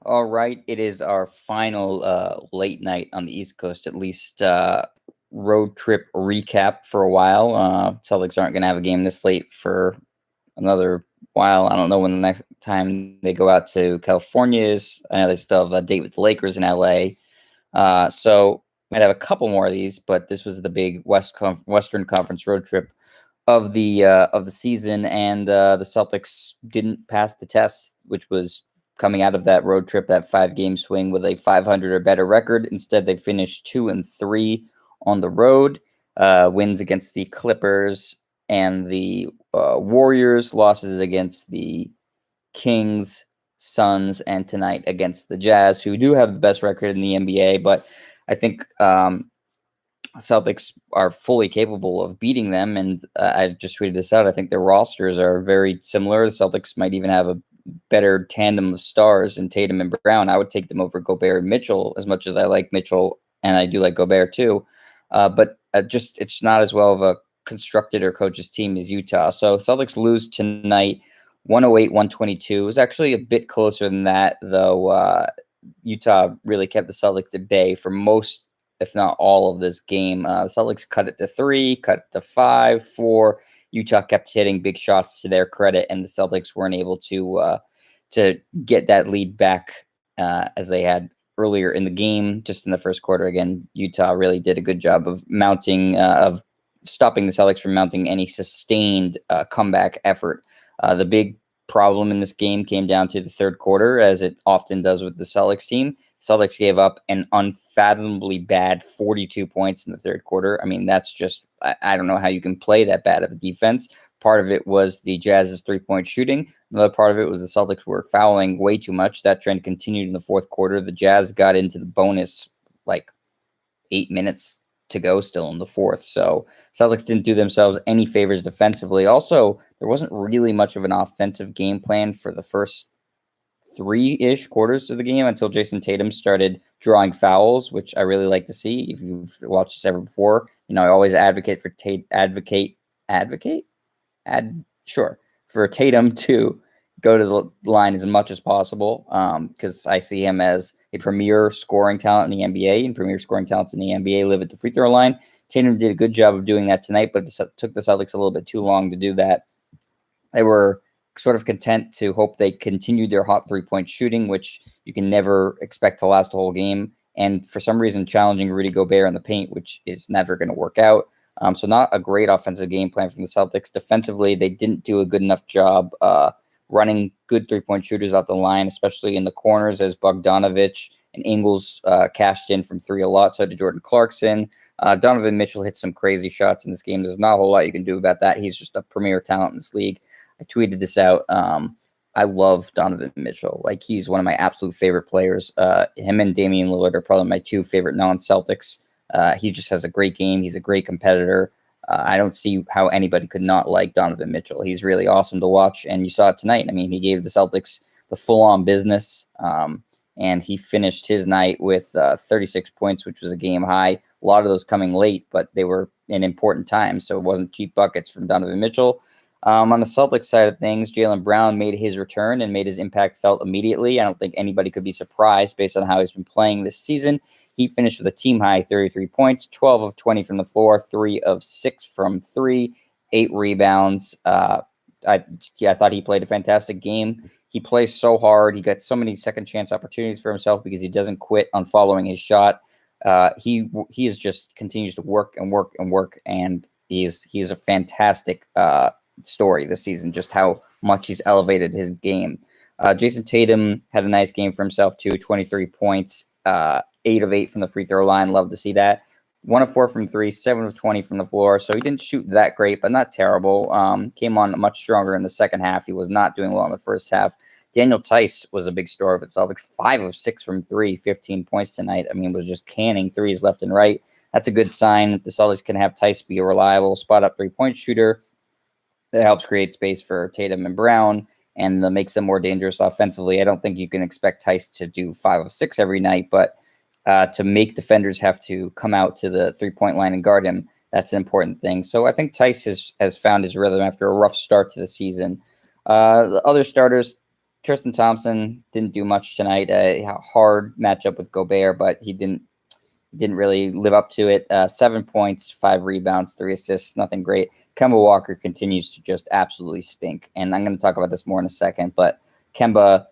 All right, it is our final late night on the East Coast, at least road trip recap for a while. Celtics aren't going to have a game this late for another while. I don't know when the next time they go out to California is. I know they still have a date with the Lakers in LA. So might have a couple more of these, but this was the big Western Conference road trip of the season, and the Celtics didn't pass the test, which was coming out of that road trip, that 5 game swing with a 500 or better record. Instead, they finished 2-3 on the road. Wins against the Clippers and the Warriors, losses against the Kings, Suns, and tonight against the Jazz, who do have the best record in the NBA. But I think Celtics are fully capable of beating them, and I just tweeted this out. I think their rosters are very similar. The Celtics might even have a better tandem of stars in Tatum and Brown. I would take them over Gobert and Mitchell, as much as I like Mitchell, and I do like Gobert too. But just it's not as well of a constructed or coaches team as Utah. So Celtics lose tonight, 108-122. It was actually a bit closer than that, though. Utah really kept the Celtics at bay for most, if not all, of this game. The Celtics cut it to 3, cut it to 5, 4. Utah kept hitting big shots to their credit, and the Celtics weren't able to get that lead back as they had earlier in the game. Just in the first quarter, again, Utah really did a good job of of stopping the Celtics from mounting any sustained comeback effort. The big problem in this game came down to the third quarter, as it often does with the Celtics team. Celtics gave up an unfathomably bad 42 points in the third quarter. I mean, that's just, I don't know how you can play that bad of a defense. Part of it was the Jazz's 3-point shooting. Another part of it was the Celtics were fouling way too much. That trend continued in the fourth quarter. The Jazz got into the bonus like 8 minutes to go still in the fourth. So Celtics didn't do themselves any favors defensively. Also, there wasn't really much of an offensive game plan for the first 3-ish quarters of the game until Jason Tatum started drawing fouls, which I really like to see. If you've watched this ever before, I always advocate for sure, for Tatum to go to the line as much as possible, because I see him as a premier scoring talent in the NBA, and premier scoring talents in the NBA live at the free throw line. Tatum did a good job of doing that tonight, but it took the Celtics a little bit too long to do that. They were sort of content to hope they continued their hot 3-point shooting, which you can never expect to last a whole game. And for some reason, challenging Rudy Gobert in the paint, which is never going to work out. So not a great offensive game plan from the Celtics. Defensively, they didn't do a good enough job running good 3-point shooters off the line, especially in the corners, as Bogdanovich and Ingles cashed in from 3 a lot. So did Jordan Clarkson. Donovan Mitchell hit some crazy shots in this game. There's not a whole lot you can do about that. He's just a premier talent in this league. I tweeted this out. I love Donovan Mitchell. Like, he's one of my absolute favorite players. Him and Damian Lillard are probably my 2 favorite non-Celtics. He just has a great game. He's a great competitor. I don't see how anybody could not like Donovan Mitchell. He's really awesome to watch, and you saw it tonight. I mean, he gave the Celtics the full-on business, and he finished his night with 36 points, which was a game high. A lot of those coming late, but they were in important times, so it wasn't cheap buckets from Donovan Mitchell. On the Celtics side of things, Jaylen Brown made his return and made his impact felt immediately. I don't think anybody could be surprised based on how he's been playing this season. He finished with a team-high 33 points, 12 of 20 from the floor, 3 of 6 from 3, 8 rebounds. I thought he played a fantastic game. He plays so hard. He got so many second-chance opportunities for himself because he doesn't quit on following his shot. He is just continues to work and work and work, and he is a fantastic story this season, just how much he's elevated his game. Jason Tatum had a nice game for himself too, 23 points, 8 of 8 from the free throw line. Love to see that. 1 of 4 from 3, 7 of 20 from the floor. So he didn't shoot that great, but not terrible. Came on much stronger in the second half. He was not doing well in the first half. Daniel Tice was a big story of itself. Like 5 of 6 from 3, 15 points tonight. I mean, was just canning threes left and right. That's a good sign. The Celtics can have Tice be a reliable spot-up 3-point shooter that helps create space for Tatum and Brown and makes them more dangerous offensively. I don't think you can expect Tice to do 5 of 6 every night, but to make defenders have to come out to the 3-point line and guard him, that's an important thing. So I think Tice has found his rhythm after a rough start to the season. The other starters, Tristan Thompson didn't do much tonight. A hard matchup with Gobert, but he didn't really live up to it. 7 points, 5 rebounds, 3 assists, nothing great. Kemba Walker continues to just absolutely stink. And I'm going to talk about this more in a second, but Kemba,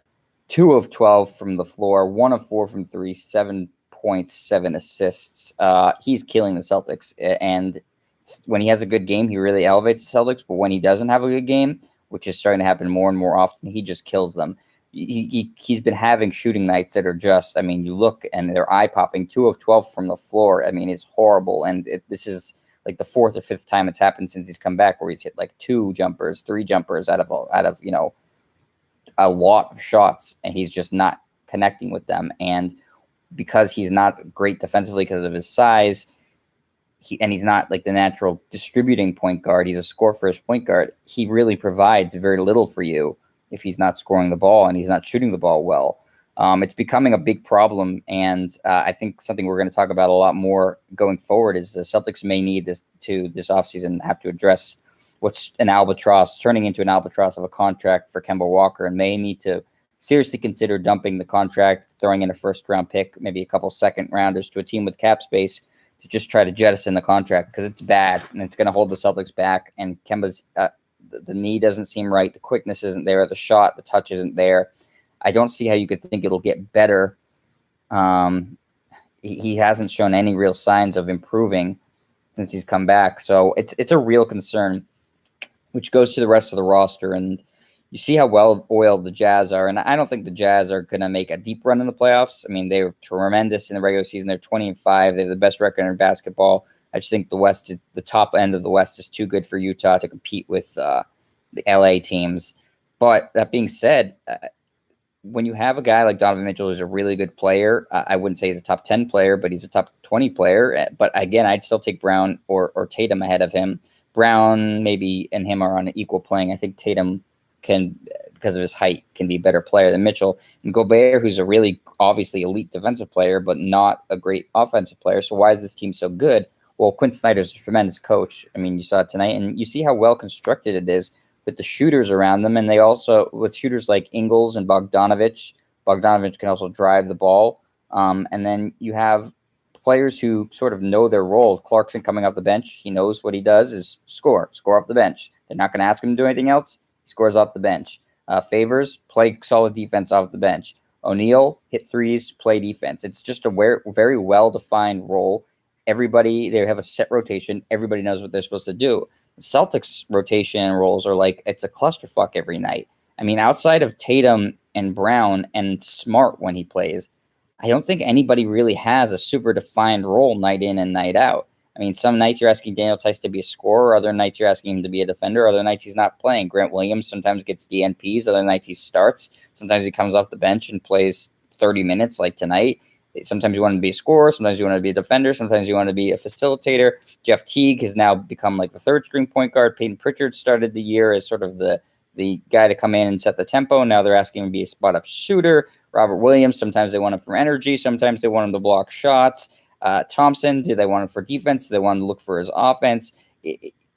2 of 12 from the floor, 1 of 4 from 3, 7 points, 7 assists. He's killing the Celtics. And when he has a good game, he really elevates the Celtics. But when he doesn't have a good game, which is starting to happen more and more often, he just kills them. He's been having shooting nights that are just, I mean, you look and they're eye-popping. 2 of 12 from the floor. I mean, it's horrible. And this is like the 4th or 5th time it's happened since he's come back, where he's hit like 2 jumpers, 3 jumpers out of a lot of shots, and he's just not connecting with them. And because he's not great defensively because of his size, he's not like the natural distributing point guard, he's a score-first point guard, he really provides very little for you if he's not scoring the ball and he's not shooting the ball well. It's becoming a big problem, and I think something we're going to talk about a lot more going forward is the Celtics may need this offseason have to address what's turning into an albatross of a contract for Kemba Walker, and may need to seriously consider dumping the contract, throwing in a first-round pick, maybe a couple second-rounders to a team with cap space to just try to jettison the contract, because it's bad and it's going to hold the Celtics back. And Kemba's the knee doesn't seem right, the quickness isn't there, the shot, the touch isn't there. I don't see how you could think it'll get better. He hasn't shown any real signs of improving since he's come back, so it's a real concern, which goes to the rest of the roster. And you see how well-oiled the Jazz are, and I don't think the Jazz are going to make a deep run in the playoffs. I mean, they were tremendous in the regular season. They're 20-5. They have the best record in basketball. I just think the top end of the West is too good for Utah to compete with the LA teams. But that being said, when you have a guy like Donovan Mitchell who's a really good player, I wouldn't say he's a top 10 player, but he's a top 20 player. But again, I'd still take Brown or Tatum ahead of him. Brown maybe and him are on an equal playing. I think Tatum can, because of his height, can be a better player than Mitchell. And Gobert, who's a really obviously elite defensive player, but not a great offensive player. So why is this team so good? Well, Quinn Snyder's a tremendous coach. I mean, you saw it tonight, and you see how well constructed it is with the shooters around them. And they also, with shooters like Ingles and Bogdanovich can also drive the ball. And then you have players who sort of know their role. Clarkson coming off the bench, he knows what he does is score off the bench. They're not going to ask him to do anything else. He scores off the bench. Favors, play solid defense off the bench. O'Neal, hit threes, play defense. It's just a very well-defined role. They have a set rotation. Everybody knows what they're supposed to do. The Celtics rotation and roles are like, it's a clusterfuck every night. I mean, outside of Tatum and Brown and Smart when he plays, I don't think anybody really has a super defined role night in and night out. I mean, some nights you're asking Daniel Tice to be a scorer. Other nights you're asking him to be a defender. Other nights he's not playing. Grant Williams sometimes gets DNPs. Other nights he starts. Sometimes he comes off the bench and plays 30 minutes like tonight. Sometimes you want to be a scorer. Sometimes you want to be a defender. Sometimes you want to be a facilitator. Jeff Teague has now become like the third-string point guard. Peyton Pritchard started the year as sort of the guy to come in and set the tempo. Now they're asking him to be a spot-up shooter. Robert Williams, sometimes they want him for energy. Sometimes they want him to block shots. Thompson, do they want him for defense? Do they want him to look for his offense?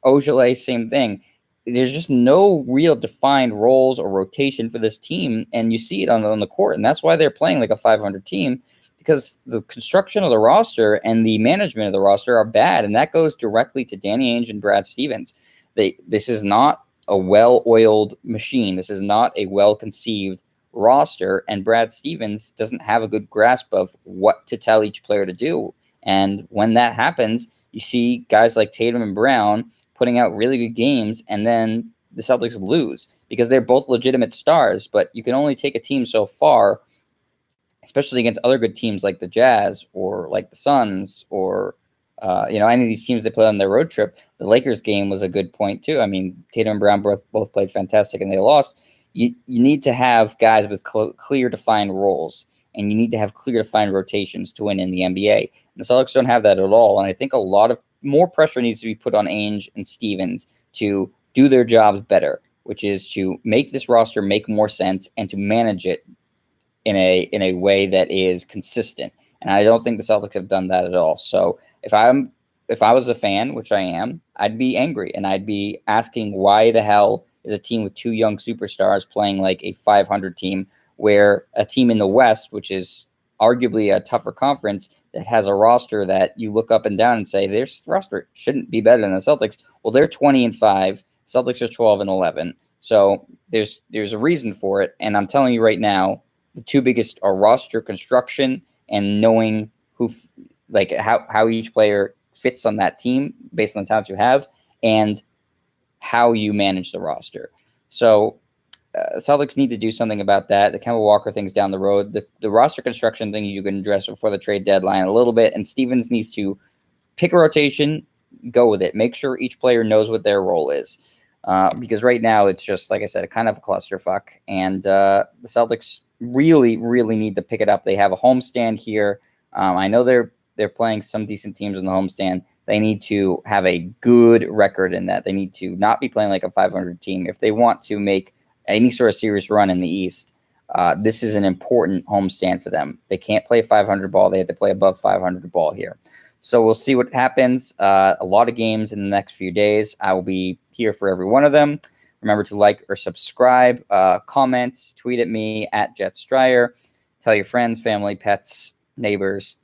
Ojale, same thing. There's just no real defined roles or rotation for this team, and you see it on the court, and that's why they're playing like a 500 team, because the construction of the roster and the management of the roster are bad, and that goes directly to Danny Ainge and Brad Stevens. This is not a well-oiled machine. This is not a well-conceived roster, and Brad Stevens doesn't have a good grasp of what to tell each player to do. And when that happens, you see guys like Tatum and Brown putting out really good games, and then the Celtics lose because they're both legitimate stars, but you can only take a team so far, especially against other good teams like the Jazz or like the Suns or any of these teams they play on their road trip. The Lakers game was a good point too. I mean, Tatum and Brown both played fantastic and they lost. You need to have guys with clear defined roles, and you need to have clear defined rotations to win in the NBA. And the Celtics don't have that at all. And I think a lot of more pressure needs to be put on Ainge and Stevens to do their jobs better, which is to make this roster make more sense and to manage it in a way that is consistent. And I don't think the Celtics have done that at all. So if I was a fan, which I am, I'd be angry and I'd be asking why the hell is a team with two young superstars playing like a 500 team, where a team in the West, which is arguably a tougher conference, that has a roster that you look up and down and say, this roster shouldn't be better than the Celtics. Well, they're 20-5. Celtics are 12-11. So there's a reason for it. And I'm telling you right now, the two biggest are roster construction and knowing how each player fits on that team based on the talent you have, and how you manage the roster. So Celtics need to do something about that. The Kemba Walker thing's down the road. The roster construction thing you can address before the trade deadline a little bit, and Stevens needs to pick a rotation, go with it. Make sure each player knows what their role is. Because right now it's just, like I said, kind of a clusterfuck. And the Celtics really, really need to pick it up. They have a homestand here. I know they're playing some decent teams in the homestand. They need to have a good record in that. They need to not be playing like a 500 team. If they want to make any sort of serious run in the East, this is an important homestand for them. They can't play 500 ball. They have to play above 500 ball here. So we'll see what happens. A lot of games in the next few days. I will be here for every one of them. Remember to like or subscribe, comment, tweet at me at JetStryer. Tell your friends, family, pets, neighbors,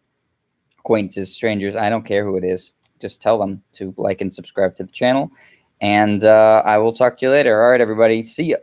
acquaintances, strangers. I don't care who it is. Just tell them to like and subscribe to the channel. And I will talk to you later. All right, everybody. See ya.